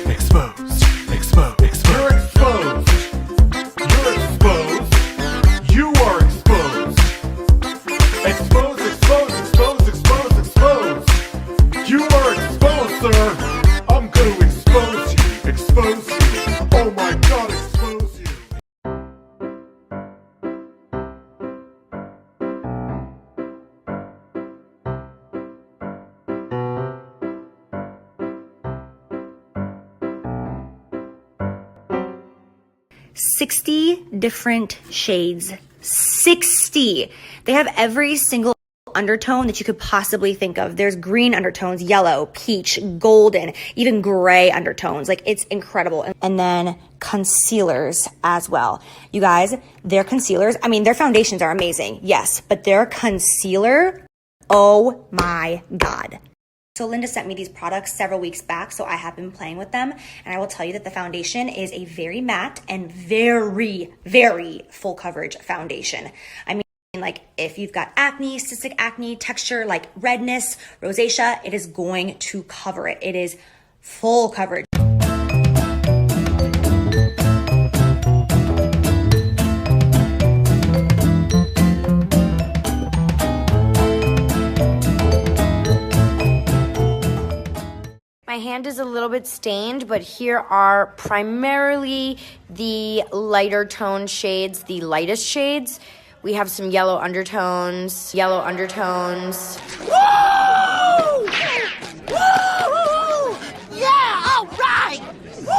Exposed. Exposed. Exposed. You're exposed. You're exposed. You are exposed. Exposed. Exposed. Exposed. Exposed. Exposed. You are exposed, sir. I'm going to expose you. Expose you. Oh my God, expose you. $60 different shades. 60. They have every single undertone that you could possibly think of. There's green undertones, yellow, peach, golden, even gray undertones. Like, it's incredible. And then concealers as well. You guys, their concealers, I mean, their foundations are amazing, yes, but their concealer, oh my God. So Linda sent me these products several weeks back, so I have been playing with them, and I will tell you that the foundation is a very matte and very, very full coverage foundation. I mean, like, if you've got acne, cystic acne, texture like redness, rosacea, it is going to cover it. It is full coverage. My hand is a little bit stained, but here are primarily the lighter tone shades, the lightest shades. We have some yellow undertones. Woo! Woo! Yeah, all right! Woo!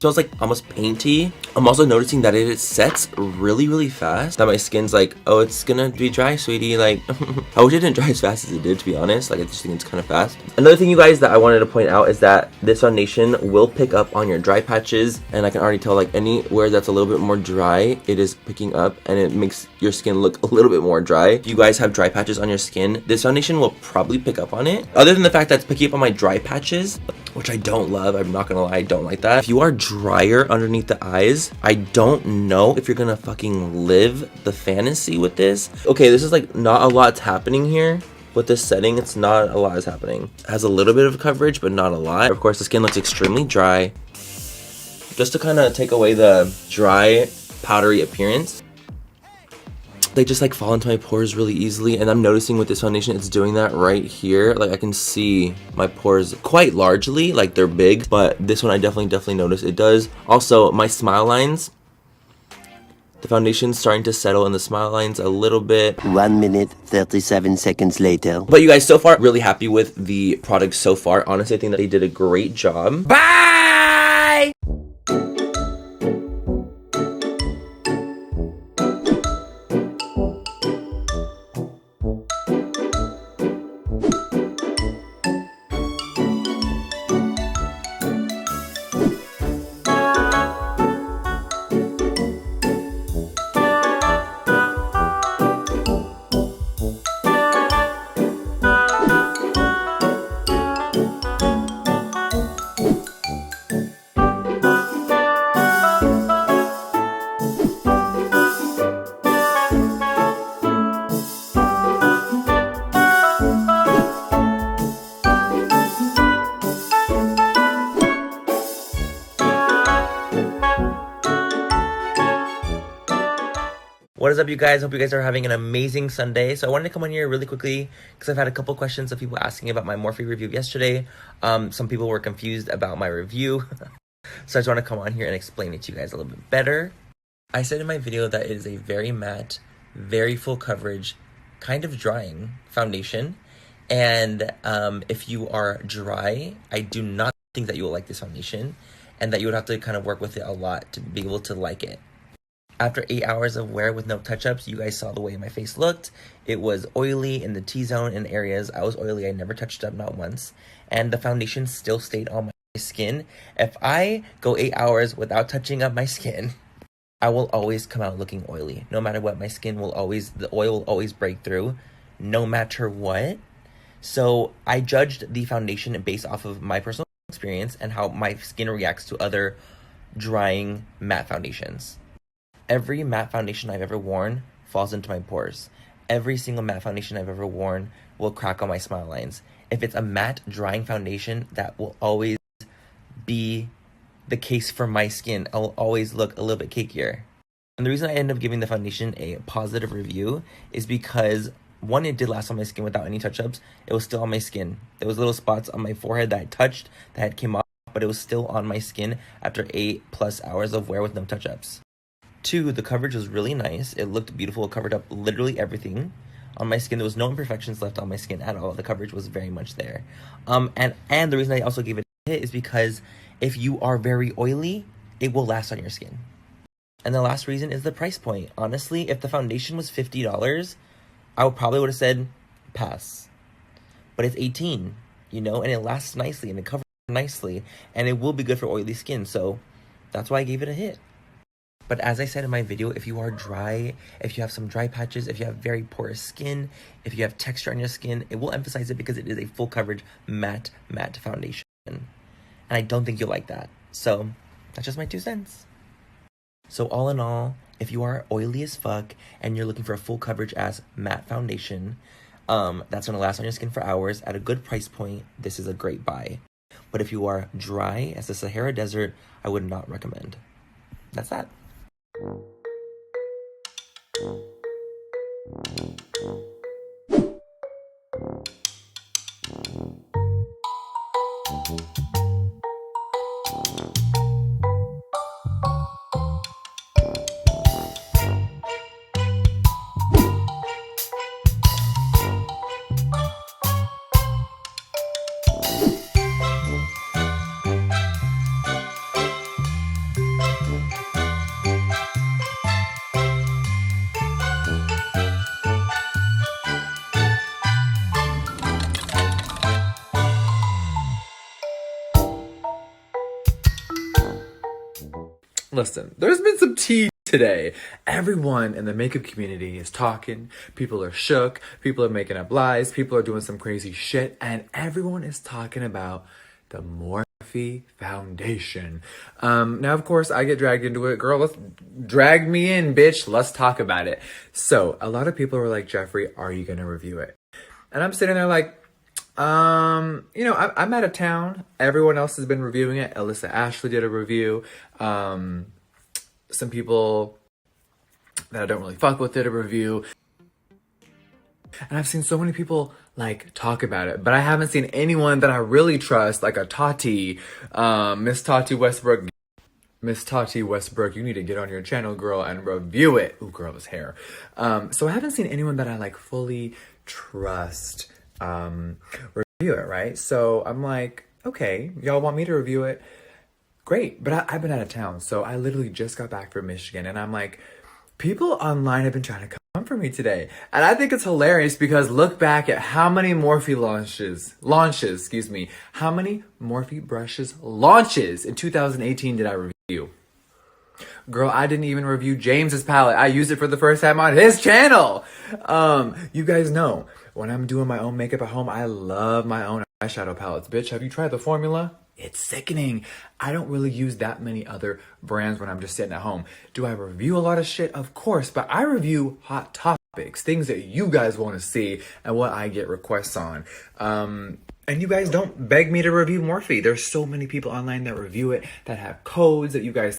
Smells like almost painty. I'm also noticing that it sets really fast. That my skin's like, oh, it's gonna be dry, sweetie. Like, I wish it didn't dry as fast as it did, to be honest. Like, I just think it's kind of fast. Another thing, you guys, that I wanted to point out is that this foundation will pick up on your dry patches, and I can already tell, like, anywhere that's a little bit more dry, it is picking up, and it makes your skin look a little bit more dry. If you guys have dry patches on your skin, this foundation will probably pick up on it. Other than the fact that it's picking up on my dry patches, which I don't love, I'm not gonna lie, I don't like that. If you are drier underneath the eyes, I don't know if you're gonna fucking live the fantasy with this. Okay, this is like not a lot's happening here. With this setting, it's not a lot is happening. It has a little bit of coverage, but not a lot. Of course, the skin looks extremely dry. Just to kind of take away the dry, powdery appearance, they just like fall into my pores really easily, and I'm noticing with this foundation it's doing that right here. Like, I can see my pores quite largely, like they're big, but this one I definitely notice it does. Also, my smile lines, the foundation's starting to settle in the smile lines a little bit. 1 minute 37 seconds later. But you guys, so far, really happy with the product so far. Honestly, I think that they did a great job. Bye! is up, you guys? Hope you guys are having an amazing Sunday. So I wanted to come on here really quickly because I've had a couple questions of people asking about my Morphe review yesterday. Some people were confused about my review. So I just want to come on here and explain it to you guys a little bit better. I said in my video that it is a very matte, very full coverage, kind of drying foundation. And if you are dry, I do not think that you will like this foundation and that you would have to kind of work with it a lot to be able to like it. After 8 hours of wear with no touch-ups, you guys saw the way my face looked. It was oily in the T-zone and areas. I was oily. I never touched up, not once. And the foundation still stayed on my skin. If I go 8 hours without touching up my skin, I will always come out looking oily. No matter what, my skin will always, the oil will always break through, no matter what. So I judged the foundation based off of my personal experience and how my skin reacts to other drying matte foundations. Every matte foundation I've ever worn falls into my pores. Every single matte foundation I've ever worn will crack on my smile lines. If it's a matte drying foundation, that will always be the case for my skin. I will always look a little bit cakier. And the reason I ended up giving the foundation a positive review is because, one, it did last on my skin without any touch-ups. It was still on my skin. There was little spots on my forehead that I touched that had came off, but it was still on my skin after 8+ hours of wear with no touch-ups. 2, the coverage was really nice. It looked beautiful. It covered up literally everything on my skin. There was no imperfections left on my skin at all. The coverage was very much there. And the reason I also gave it a hit is because if you are very oily, it will last on your skin. And the last reason is the price point. Honestly, if the foundation was $50, I probably would have said pass. But it's $18, and it lasts nicely and it covers nicely and it will be good for oily skin. So that's why I gave it a hit. But as I said in my video, if you are dry, if you have some dry patches, if you have very porous skin, if you have texture on your skin, it will emphasize it because it is a full coverage matte foundation. And I don't think you'll like that. So that's just my 2 cents. So all in all, if you are oily as fuck and you're looking for a full coverage as matte foundation, that's going to last on your skin for hours at a good price point, this is a great buy. But if you are dry as the Sahara Desert, I would not recommend. That's that. Listen, there's been some tea today. Everyone in the makeup community is talking. People are shook. People are making up lies. People are doing some crazy shit. And everyone is talking about the Morphe foundation. Now, of course, I get dragged into it. Girl, let's drag me in, bitch. Let's talk about it. So a lot of people were like, Jeffrey, are you going to review it? And I'm sitting there like, I'm out of town. Everyone else has been reviewing it. Alyssa Ashley did a review. Some people that I don't really fuck with did a review. And I've seen so many people talk about it, but I haven't seen anyone that I really trust, like a Tati, Miss Tati Westbrook. Miss Tati Westbrook, you need to get on your channel, girl, and review it. Ooh, girl, this hair. So I haven't seen anyone that I fully trust review it, right? So I'm like, okay, y'all want me to review it? Great, but I've been out of town, so I literally just got back from Michigan, and I'm like, people online have been trying to come for me today, and I think it's hilarious because look back at how many Morphe launches, how many Morphe brushes launches in 2018 did I review? Girl, I didn't even review James's palette. I used it for the first time on his channel. You guys know, when I'm doing my own makeup at home, I love my own eyeshadow palettes. Bitch, have you tried the formula? It's sickening. I don't really use that many other brands when I'm just sitting at home. Do I review a lot of shit? Of course, but I review hot topics, things that you guys want to see and what I get requests on. And you guys don't beg me to review Morphe. There's so many people online that review it, that have codes that you guys...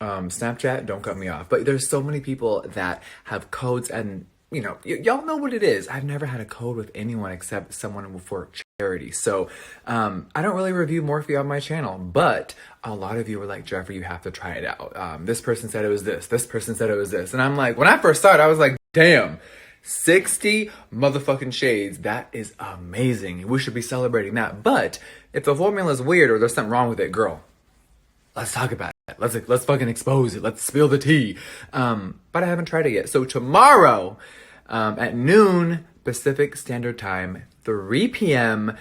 Snapchat, don't cut me off. But there's so many people that have codes, and you know, y'all know what it is. I've never had a code with anyone except someone for charity. So I don't really review Morphe on my channel, but a lot of you were like, Jeffrey, you have to try it out. This person said it was this person said it was this. And I'm like, when I first started, I was like, damn, 60 motherfucking shades. That is amazing. We should be celebrating that. But if the formula is weird or there's something wrong with it, girl, let's talk about it. Let's fucking expose it. Let's spill the tea. But I haven't tried it yet. So tomorrow, at noon Pacific Standard Time, 3 p.m.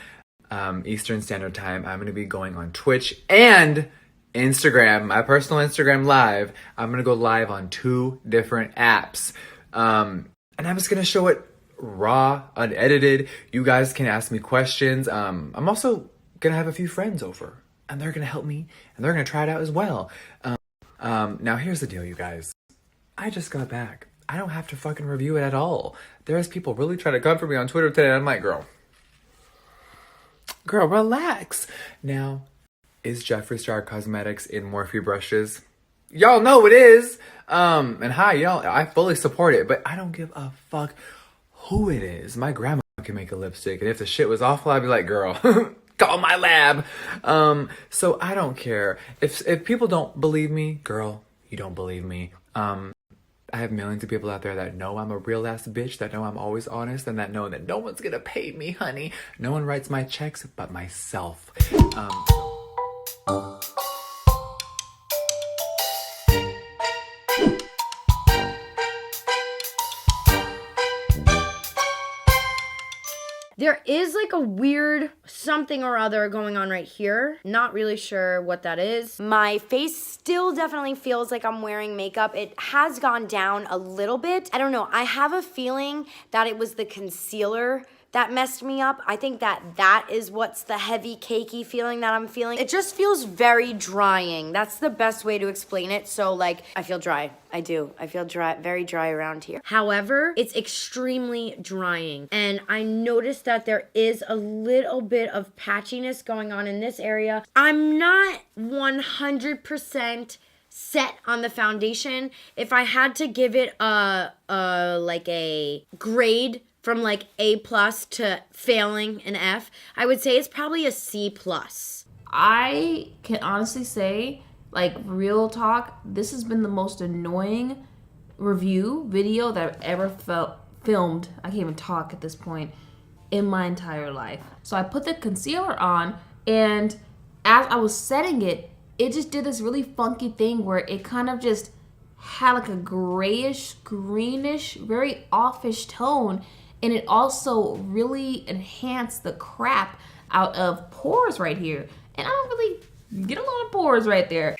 Eastern Standard Time, I'm going to be going on Twitch and Instagram, my personal Instagram live. I'm going to go live on 2 different apps. And I'm just going to show it raw, unedited. You guys can ask me questions. I'm also going to have a few friends over, and they're going to help me, and they're going to try it out as well. Now here's the deal, you guys. I just got back. I don't have to fucking review it at all. There's people really trying to come for me on Twitter today, and I'm like, girl, relax. Now, is Jeffree Star Cosmetics in Morphe brushes? Y'all know it is. And hi, y'all, I fully support it, but I don't give a fuck who it is. My grandma can make a lipstick, and if the shit was awful, I'd be like, girl, call my lab. So I don't care. If people don't believe me, girl, you don't believe me. I have millions of people out there that know I'm a real ass bitch, that know I'm always honest, and that know that no one's gonna pay me, honey. No one writes my checks but myself. There is like a weird something or other going on right here. Not really sure what that is. My face still definitely feels like I'm wearing makeup. It has gone down a little bit. I don't know. I have a feeling that it was the concealer that messed me up. I think that is what's the heavy, cakey feeling that I'm feeling. It just feels very drying. That's the best way to explain it. So like, I feel dry. I do. I feel dry, very dry around here. However, it's extremely drying. And I noticed that there is a little bit of patchiness going on in this area. I'm not 100% set on the foundation. If I had to give it like a grade from like A+ to failing an F, I would say it's probably a C+. I can honestly say, like, real talk, this has been the most annoying review video that I've ever filmed. I can't even talk at this point in my entire life. So I put the concealer on, and as I was setting it, it just did this really funky thing where it kind of just had like a grayish, greenish, very offish tone. And it also really enhanced the crap out of pores right here. And I don't really get a lot of pores right there.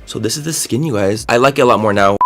So this is the skin, you guys. I like it a lot more now.